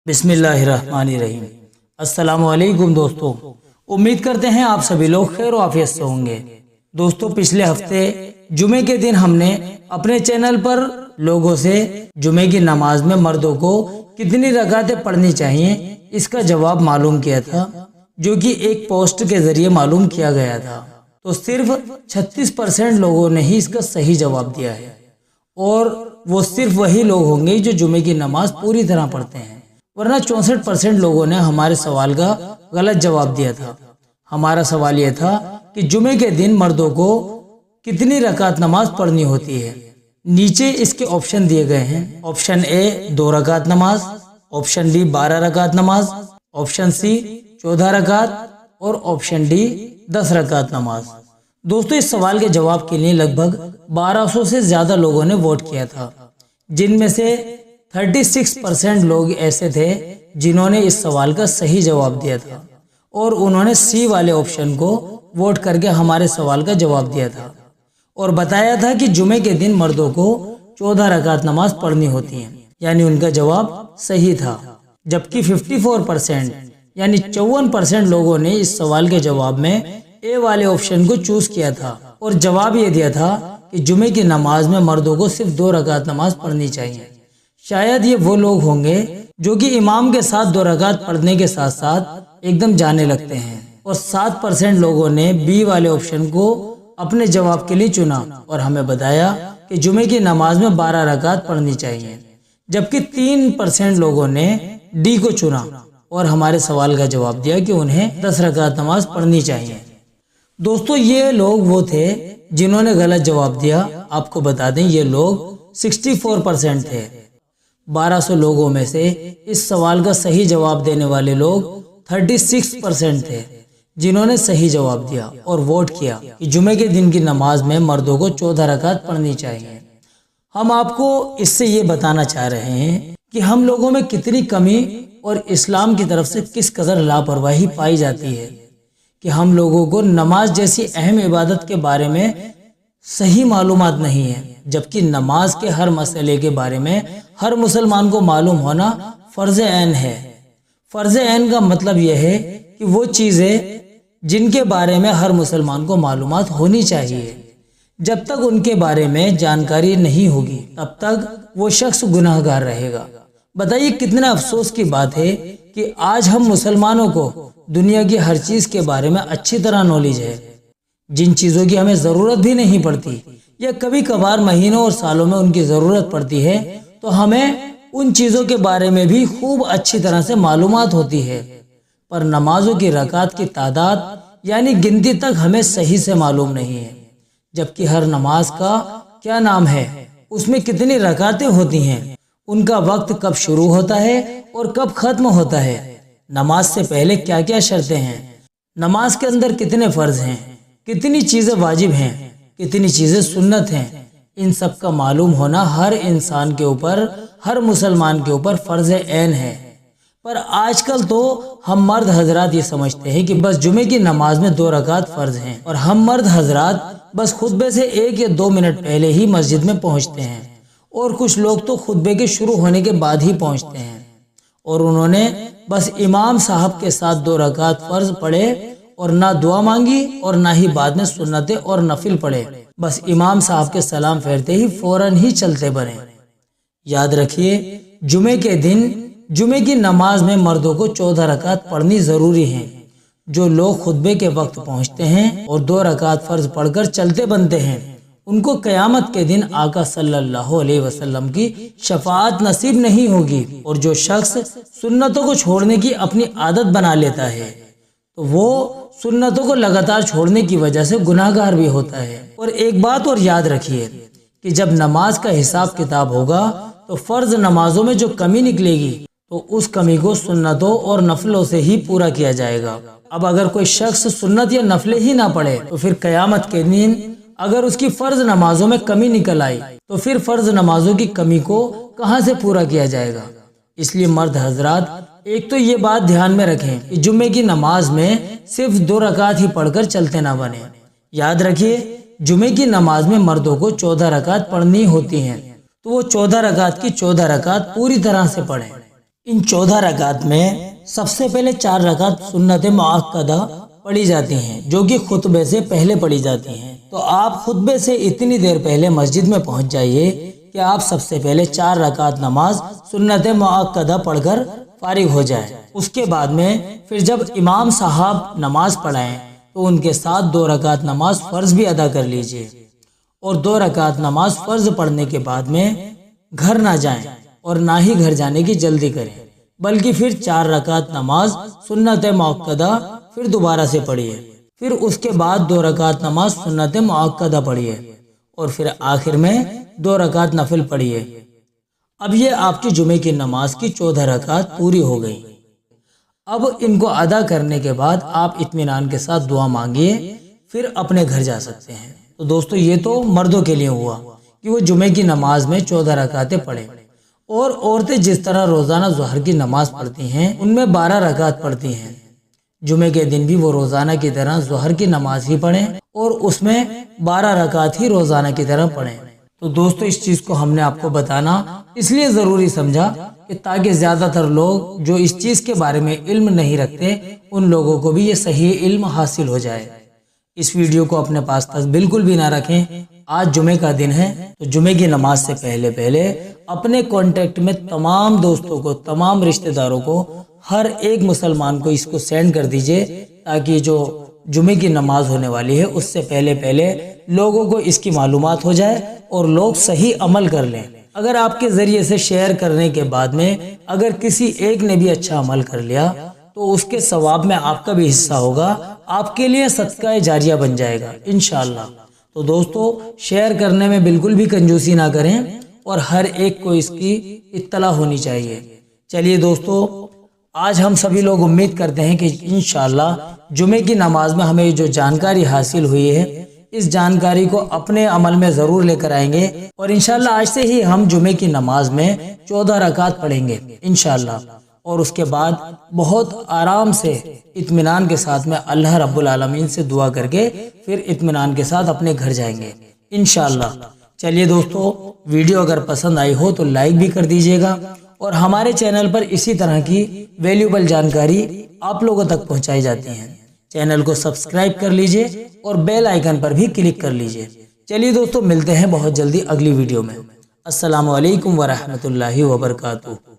बिस्मिल्लाहिर्रहमानिर्रहीम। अस्सलामु अलैकुम दोस्तों, उम्मीद करते हैं आप सभी लोग खैर आफियत से होंगे। दोस्तों, पिछले हफ्ते जुमे के दिन हमने अपने चैनल पर लोगों से जुमे की नमाज में मर्दों को कितनी रकातें पढ़नी चाहिए इसका जवाब मालूम किया था, जो कि एक पोस्ट के जरिए मालूम किया गया था। तो सिर्फ 36% लोगों ने ही इसका सही जवाब दिया है, और वो सिर्फ वही लोग होंगे जो जुमे की नमाज पूरी तरह पढ़ते हैं, वरना 64% लोगों ने हमारे सवाल का गलत जवाब दिया था। हमारा सवाल यह था कि जुमे के दिन मर्दों को कितनी रकात नमाज पढ़नी होती है। नीचे इसके ऑप्शन दिए गए हैं। ऑप्शन ए 2 रकात नमाज, ऑप्शन बी 12 रकात नमाज, ऑप्शन सी 14 रकात और ऑप्शन डी 10 रकात नमाज। दोस्तों, इस सवाल के जवाब के लिए लगभग 1200 से ज्यादा लोगों ने वोट किया था, जिनमें से 36% लोग ऐसे थे जिन्होंने इस सवाल का सही जवाब दिया था, और उन्होंने सी वाले ऑप्शन को वोट करके हमारे सवाल का जवाब दिया था और बताया था कि जुमे के दिन मर्दों को 14 रकात नमाज पढ़नी होती है, यानी उनका जवाब सही था। जबकि 54% यानी 54% लोगों ने इस सवाल के जवाब में ए वाले ऑप्शन को चूज किया था और जवाब ये दिया था कि जुमे की नमाज में मर्दों को सिर्फ 2 रकात नमाज पढ़नी चाहिए। शायद ये वो लोग होंगे जो कि इमाम के साथ 2 रकात पढ़ने के साथ साथ एकदम जाने लगते हैं, और 7% लोगों ने बी वाले ऑप्शन को अपने जवाब के लिए चुना और हमें बताया कि जुमे की नमाज में 12 रकात पढ़नी चाहिए। जबकि 3% लोगों ने डी को चुना और हमारे सवाल का जवाब दिया कि उन्हें 10 रकात नमाज पढ़नी चाहिए। दोस्तों, ये लोग वो थे जिन्होंने गलत जवाब दिया। आपको बता दें, ये लोग 64% थे। 1200 लोगों में से इस सवाल का सही जवाब देने वाले लोग 36% थे जिन्होंने सही जवाब दिया और वोट किया कि जुमे के दिन की नमाज में मर्दों को 14 रकात पढ़नी चाहिए। हम आपको इससे ये बताना चाह रहे हैं कि हम लोगों में कितनी कमी और इस्लाम की तरफ से किस कदर लापरवाही पाई जाती है कि हम लोगों को नमाज जैसी अहम इबादत के बारे में सही मालूमात नहीं है, जबकि नमाज के हर मसले के बारे में हर मुसलमान को मालूम होना फर्ज ऐन है। फर्ज ऐन का मतलब यह है कि वो चीज़ें जिनके बारे में हर मुसलमान को मालूमात होनी चाहिए, जब तक उनके बारे में जानकारी नहीं होगी तब तक वो शख्स गुनाहगार रहेगा। बताइए, कितना अफसोस की बात है कि आज हम मुसलमानों को दुनिया की हर चीज़ के बारे में अच्छी तरह नॉलेज है, जिन चीज़ों की हमें ज़रूरत भी नहीं पड़ती या कभी कभार महीनों और सालों में उनकी ज़रूरत पड़ती है, तो हमें उन चीज़ों के बारे में भी खूब अच्छी तरह से मालूमात होती है। पर नमाजों की रकात की तादाद यानी गिनती तक हमें सही से मालूम नहीं है, जबकि हर नमाज का क्या नाम है, उसमें कितनी रकातें होती हैं, उनका वक्त कब शुरू होता है और कब खत्म होता है, नमाज से पहले क्या क्या शर्तें हैं, नमाज के अंदर कितने फ़र्ज हैं, कितनी चीज़ें वाजिब हैं, कितनी चीज़ें सुन्नत हैं, इन सब का मालूम होना हर इंसान के ऊपर, हर मुसलमान के ऊपर फ़र्ज ऐन है। पर आजकल तो हम मर्द हजरात ये समझते हैं कि बस जुमे की नमाज में 2 रकात फ़र्ज हैं, और हम मर्द हजरात बस खुतबे से 1 या 2 मिनट पहले ही मस्जिद में पहुंचते हैं, और कुछ लोग तो खुतबे के शुरू होने के बाद ही पहुंचते हैं, और उन्होंने बस इमाम साहब के साथ 2 रकात फ़र्ज पढ़े और ना दुआ मांगी और ना ही बाद में सुन्नतें और नफिल पढ़े, बस इमाम साहब के सलाम फेरते ही फौरन ही चलते बने। याद रखिए, जुमे के दिन जुमे की नमाज में मर्दों को 14 रकात पढ़नी ज़रूरी है। जो लोग खुतबे के वक्त पहुंचते हैं और 2 रकात फ़र्ज पढ़कर चलते बनते हैं, उनको क़यामत के दिन आका सल्लल्लाहु अलैहि वसल्लम की शफाअत नसीब नहीं होगी। और जो शख्स सुन्नतों को छोड़ने की अपनी आदत बना लेता है, तो वो सुन्नतों को लगातार छोड़ने की वजह से गुनाहगार भी होता है। और एक बात और याद रखिए कि जब नमाज का हिसाब किताब होगा तो फ़र्ज नमाजों में जो कमी निकलेगी, तो उस कमी को सुन्नतों और नफलों से ही पूरा किया जाएगा। अब अगर कोई शख्स सुन्नत या नफले ही ना पढ़े, तो फिर क़यामत के दिन अगर उसकी फ़र्ज नमाजों में कमी निकल आई, तो फिर फ़र्ज नमाजों की कमी को कहाँ से पूरा किया जाएगा। इसलिए मर्द हजरात एक तो ये बात ध्यान में रखें कि जुम्मे की नमाज में सिर्फ 2 रकात ही पढ़कर चलते ना बने। याद रखिए, जुमे की नमाज में मर्दों को 14 रकात पढ़नी होती हैं, तो वो 14 रकात की 14 रकात पूरी तरह से पढ़ें। इन 14 रकात में सबसे पहले 4 रकात सुन्नत मुअक्कदा पढ़ी जाती हैं, जो कि खुतबे से पहले पढ़ी जाती हैं। तो आप खुतबे से इतनी देर पहले मस्जिद में पहुंच जाइए कि आप सबसे पहले 4 रकात नमाज सुन्नत मुअक्कदा पढ़कर फारिग हो जाए। उसके बाद में फिर जब इमाम साहब नमाज पढ़ाएं तो उनके साथ 2 रकात नमाज फ़र्ज भी अदा कर लीजिए, और 2 रकात नमाज फ़र्ज पढ़ने के बाद में घर ना जाएं और ना ही घर जाने की जल्दी करें, बल्कि फिर 4 रकात नमाज सुन्नत मुअक्कदा फिर दोबारा से पढ़िए। फिर उसके बाद 2 रकात नमाज सुन्नत मुअक्कदा पढ़िए, और फिर आखिर में 2 रकात नफिल पढ़िए। अब ये आपकी जुमे की नमाज की 14 रकात पूरी हो गई। अब इनको अदा करने के बाद आप इत्मीनान के साथ दुआ मांगिए, फिर अपने घर जा सकते हैं। तो दोस्तों, ये तो मर्दों के लिए हुआ कि वो जुमे की नमाज में 14 रकातें पढ़ें, और औरतें जिस तरह रोजाना ज़ोहर की नमाज पढ़ती हैं उनमें 12 रकात पढ़ती हैं। जुमे के दिन भी वो रोजाना की तरह ज़ोहर की नमाज ही पढ़ें और उसमें 12 रकात ही रोजाना की तरह पढ़ें। तो दोस्तों, इस चीज़ को हमने आपको बताना इसलिए ज़रूरी समझा कि ताकि ज़्यादातर लोग जो इस चीज़ के बारे में इल्म नहीं रखते उन लोगों को भी ये सही इल्म हासिल हो जाए। इस वीडियो को अपने पास तक बिल्कुल भी ना रखें। आज जुमे का दिन है, तो जुमे की नमाज से पहले अपने कांटेक्ट में तमाम दोस्तों को, तमाम रिश्तेदारों को, हर एक मुसलमान को इसको सेंड कर दीजिए, ताकि जो जुमे की नमाज होने वाली है उससे पहले लोगों को इसकी मालूमात हो जाए और लोग सही अमल कर लें। अगर आपके ज़रिए से शेयर करने के बाद में अगर किसी एक ने भी अच्छा अमल कर लिया तो उसके सवाब में आपका भी हिस्सा होगा, आपके लिए सदका जारिया बन जाएगा इंशाअल्लाह। तो दोस्तों, शेयर करने में बिल्कुल भी कंजूसी ना करें और हर एक को इसकी इत्तला होनी चाहिए। चलिए दोस्तों, आज हम सभी लोग उम्मीद करते हैं कि इंशाअल्लाह जुमे की नमाज में हमें जो जानकारी हासिल हुई है इस जानकारी को अपने अमल में ज़रूर लेकर आएंगे, और इंशाअल्लाह आज से ही हम जुमे की नमाज में 14 रकात पढ़ेंगे इंशाअल्लाह, और उसके बाद बहुत आराम से इत्मीनान के साथ में अल्लाह रब्बुल आलमीन से दुआ करके फिर इत्मीनान के साथ अपने घर जाएंगे इंशाअल्लाह। चलिए दोस्तों, वीडियो अगर पसंद आई हो तो लाइक भी कर दीजिएगा, और हमारे चैनल पर इसी तरह की वैल्यूबल जानकारी आप लोगों तक पहुंचाई जाती है। चैनल को सब्सक्राइब कर लीजिए और बेल आइकन पर भी क्लिक कर लीजिए। चलिए दोस्तों, मिलते हैं बहुत जल्दी अगली वीडियो में। अस्सलामु अलैकुम वरहमतुल्लाहि वबरकातुहू।